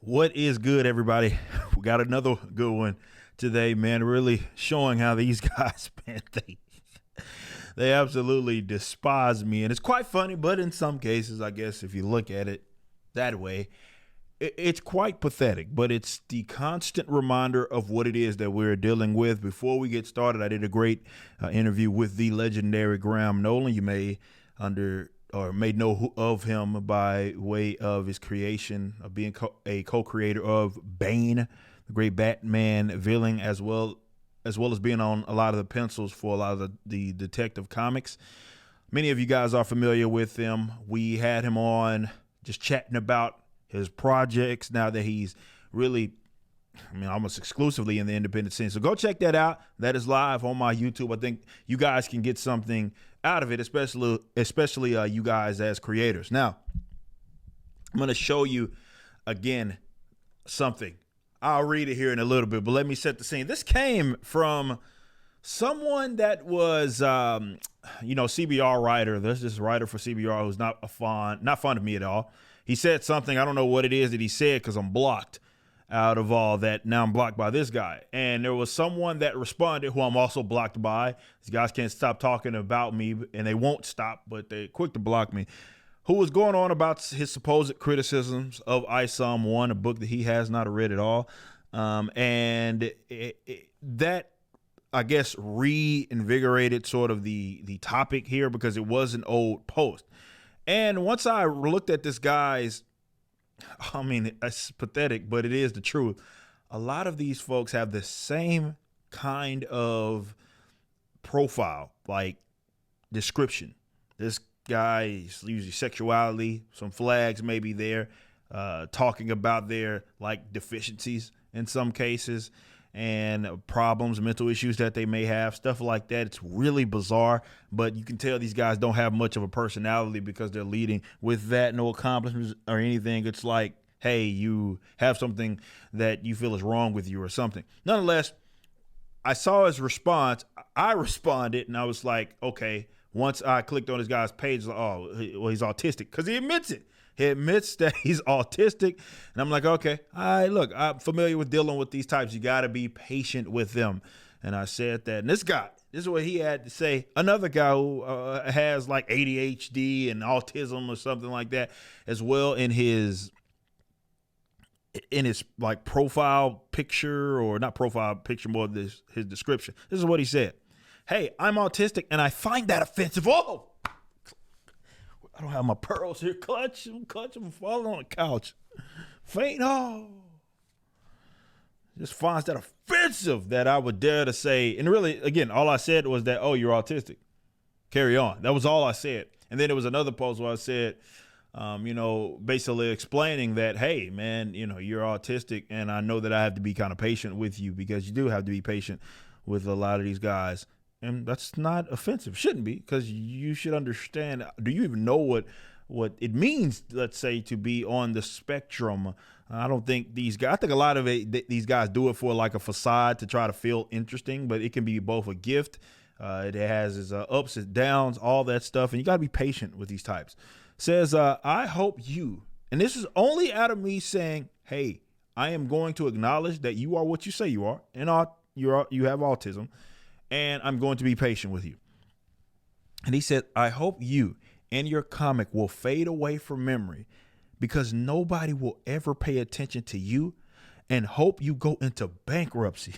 What is good, everybody? We got another good one today, man. Really showing how these guys, man, they absolutely despise me. And it's quite funny, but in some cases, I guess if you look at it that way, it's quite pathetic. But it's the constant reminder of what it is that we're dealing with. Before we get started, I did a great interview with the legendary Graham Nolan. You may made know of him by way of his creation of being a co-creator of Bane, the great Batman villain, as well as being on a lot of the pencils for a lot of the Detective Comics. Many of you guys are familiar with him. We had him on just chatting about his projects now that he's really, almost exclusively in the independent scene. So go check that out. That is live on my YouTube. I think you guys can get something out of it, especially you guys as creators. Now, I'm going to show you again something. I'll read it here in a little bit, but let me set the scene. This came from someone that was, CBR writer. There's this writer for CBR who's not fond of me at all. He said something. I don't know what it is that he said because I'm blocked out of all that. Now I'm blocked by this guy. And there was someone that responded who I'm also blocked by. These guys can't stop talking about me, and they won't stop, but they're quick to block me. Who was going on about his supposed criticisms of ISOM 1, a book that he has not read at all. That, I guess, reinvigorated sort of the topic here because it was an old post. And once I looked at this guy's, it's pathetic, but it is the truth. A lot of these folks have the same kind of profile, like description. This guy is usually sexuality, some flags maybe there, talking about their like deficiencies in some cases and problems, mental issues that they may have, stuff like that. It's really bizarre, but you can tell these guys don't have much of a personality because they're leading with that, no accomplishments or anything. It's like, hey, you have something that you feel is wrong with you or something. Nonetheless, I saw his response. I responded and I was like, okay. Once I clicked on this guy's page, like, he's autistic, because he admits it. He admits that he's autistic. And I'm like, okay, look, I'm familiar with dealing with these types. You got to be patient with them. And I said that. And this is what he had to say. Another guy who has like ADHD and autism or something like that as well in his like profile picture, or not profile picture, more his description. This is what he said. Hey, I'm autistic and I find that offensive. Oh, I don't have my pearls here. Clutch, I'm falling on the couch. Faint. Oh, just finds that offensive that I would dare to say. And really, again, all I said was that, oh, you're autistic. Carry on. That was all I said. And then there was another post where I said, basically explaining that, hey, man, you're autistic and I know that I have to be kind of patient with you because you do have to be patient with a lot of these guys. And that's not offensive. Shouldn't be, because you should understand. Do you even know what it means, let's say, to be on the spectrum? I don't think these guys, I think a lot of these guys do it for like a facade to try to feel interesting, but it can be both a gift. It has its ups and downs, all that stuff. And you got to be patient with these types. Says, I hope you, and this is only out of me saying, hey, I am going to acknowledge that you are what you say you are, and you have autism. And I'm going to be patient with you. And he said, I hope you and your comic will fade away from memory because nobody will ever pay attention to you, and hope you go into bankruptcy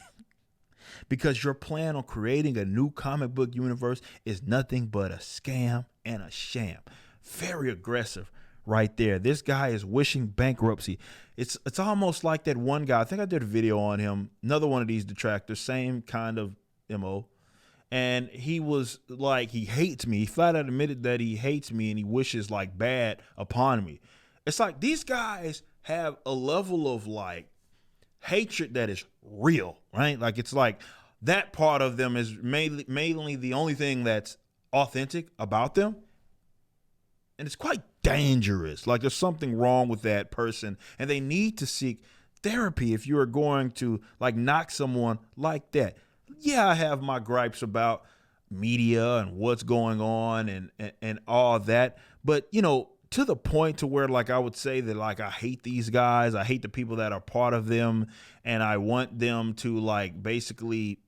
because your plan on creating a new comic book universe is nothing but a scam and a sham. Very aggressive right there. This guy is wishing bankruptcy. It's almost like that one guy. I think I did a video on him. Another one of these detractors, same kind of MO. And he was like, he hates me. He flat out admitted that he hates me and he wishes like bad upon me. It's like these guys have a level of like hatred that is real, right? Like it's like that part of them is mainly the only thing that's authentic about them. And it's quite dangerous. Like there's something wrong with that person and they need to seek therapy if you are going to like knock someone like that. Yeah, I have my gripes about media and what's going on and all that. But, to the point to where, like, I would say that, like, I hate these guys. I hate the people that are part of them, and I want them to, like, basically,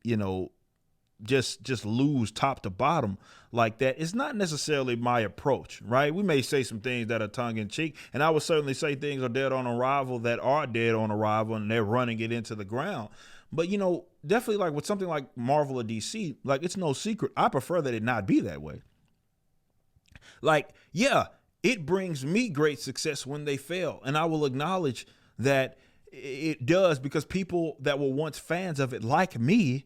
just lose top to bottom like that. It's not necessarily my approach, right? We may say some things that are tongue in cheek, and I would certainly say things are dead on arrival that are dead on arrival, and they're running it into the ground. But, definitely, like, with something like Marvel or DC, like, it's no secret, I prefer that it not be that way. Like, yeah, it brings me great success when they fail, and I will acknowledge that it does, because people that were once fans of it, like me,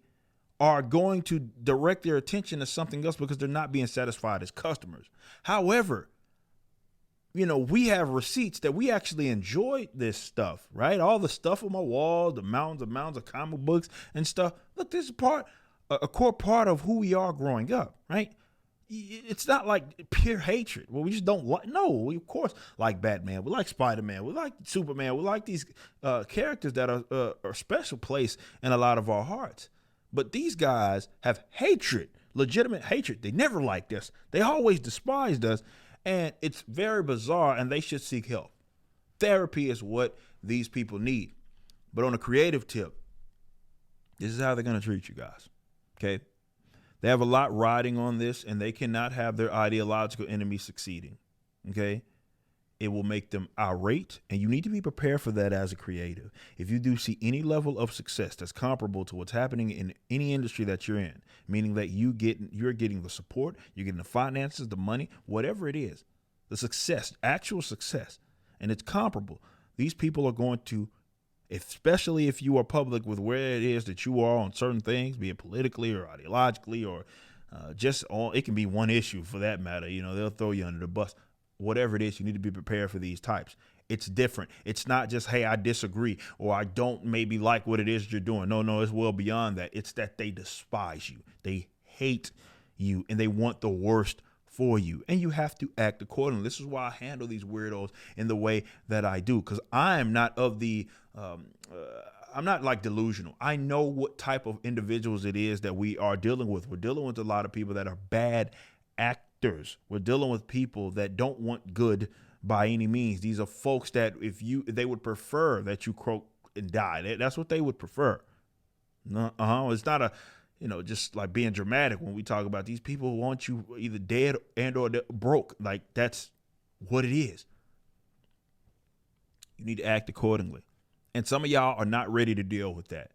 are going to direct their attention to something else because they're not being satisfied as customers. However, we have receipts that we actually enjoyed this stuff, right? All the stuff on my wall, the mounds of comic books and stuff. Look, this is a core part of who we are growing up, right? It's not like pure hatred. Well, we just don't like. No, we of course like Batman. We like Spider-Man. We like Superman. We like these characters that are a special place in a lot of our hearts. But these guys have hatred, legitimate hatred. They never liked us. They always despised us. And it's very bizarre, and they should seek help. Therapy is what these people need. But on a creative tip, this is how they're going to treat you guys, okay? They have a lot riding on this, and they cannot have their ideological enemy succeeding, okay? It will make them irate, and you need to be prepared for that as a creative. If you do see any level of success that's comparable to what's happening in any industry that you're in, meaning that you're getting the support, you're getting the finances, the money, whatever it is, the success, actual success, and it's comparable, these people are going to, especially if you are public with where it is that you are on certain things, be it politically or ideologically or it can be one issue for that matter. They'll throw you under the bus. Whatever it is, you need to be prepared for these types. It's different. It's not just, hey, I disagree or I don't maybe like what it is you're doing. No, it's well beyond that. It's that they despise you. They hate you and they want the worst for you. And you have to act accordingly. This is why I handle these weirdos in the way that I do, because I am not of the I'm not like delusional. I know what type of individuals it is that we are dealing with. We're dealing with a lot of people that are bad actors. We're dealing with people that don't want good by any means. These are folks that they would prefer that you croak and die. That's what they would prefer. It's not just like being dramatic when we talk about these people want you either dead and or broke. Like, that's what it is. You need to act accordingly. And some of y'all are not ready to deal with that.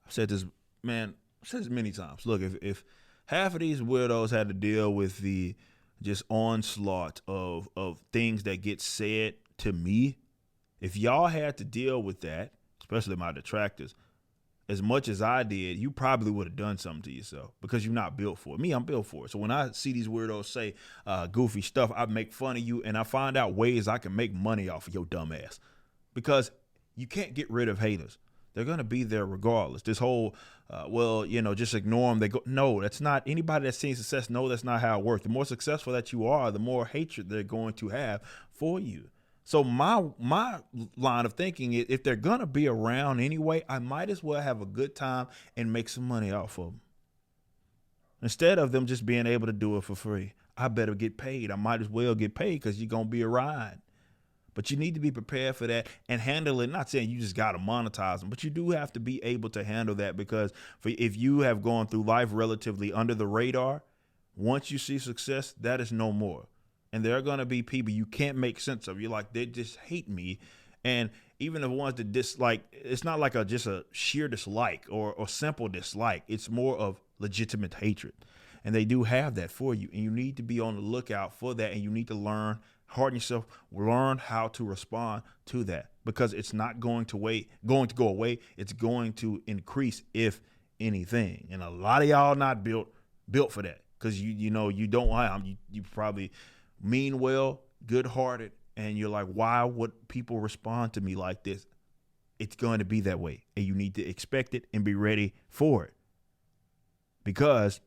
I've said this many times. Look, if half of these weirdos had to deal with the just onslaught of things that get said to me, if y'all had to deal with that, especially my detractors, as much as I did, you probably would have done something to yourself because you're not built for it. Me, I'm built for it. So when I see these weirdos say goofy stuff, I make fun of you and I find out ways I can make money off of your dumb ass, because you can't get rid of haters. They're going to be there regardless. This whole, just ignore them. No, that's not, anybody that's seeing success, no, that's not how it works. The more successful that you are, the more hatred they're going to have for you. So my line of thinking is, if they're going to be around anyway, I might as well have a good time and make some money off of them. Instead of them just being able to do it for free, I better get paid. I might as well get paid because you're going to be around. But you need to be prepared for that and handle it. Not saying you just got to monetize them, but you do have to be able to handle that, because if you have gone through life relatively under the radar, once you see success, that is no more. And there are going to be people you can't make sense of. You're like, they just hate me. And even the ones that dislike, it's not like just a sheer dislike or simple dislike. It's more of legitimate hatred. And they do have that for you. And you need to be on the lookout for that. And you need to harden yourself, learn how to respond to that, because it's not going to go away. It's going to increase, if anything. And a lot of y'all not built for that, because you don't. You probably mean well, good-hearted, and you're like, why would people respond to me like this? It's going to be that way, and you need to expect it and be ready for it, because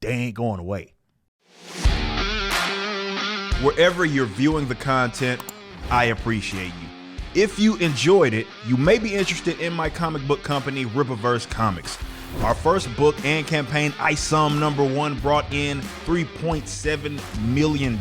they ain't going away. Wherever you're viewing the content, I appreciate you. If you enjoyed it, you may be interested in my comic book company, Rippaverse Comics. Our first book and campaign, ISOM #1, brought in $3.7 million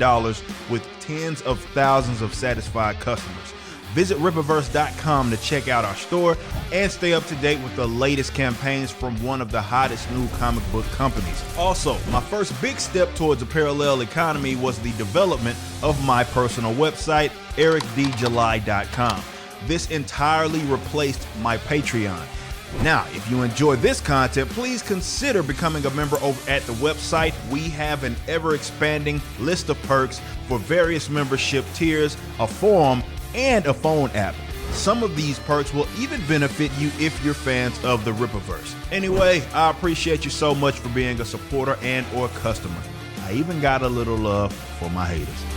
with tens of thousands of satisfied customers. Visit Rippaverse.com to check out our store and stay up to date with the latest campaigns from one of the hottest new comic book companies. Also, my first big step towards a parallel economy was the development of my personal website, ericdjuly.com. This entirely replaced my Patreon. Now, if you enjoy this content, please consider becoming a member over at the website. We have an ever-expanding list of perks for various membership tiers, a forum, and a phone app. Some of these perks will even benefit you if you're fans of the Rippaverse. Anyway, I appreciate you so much for being a supporter and or customer. I even got a little love for my haters.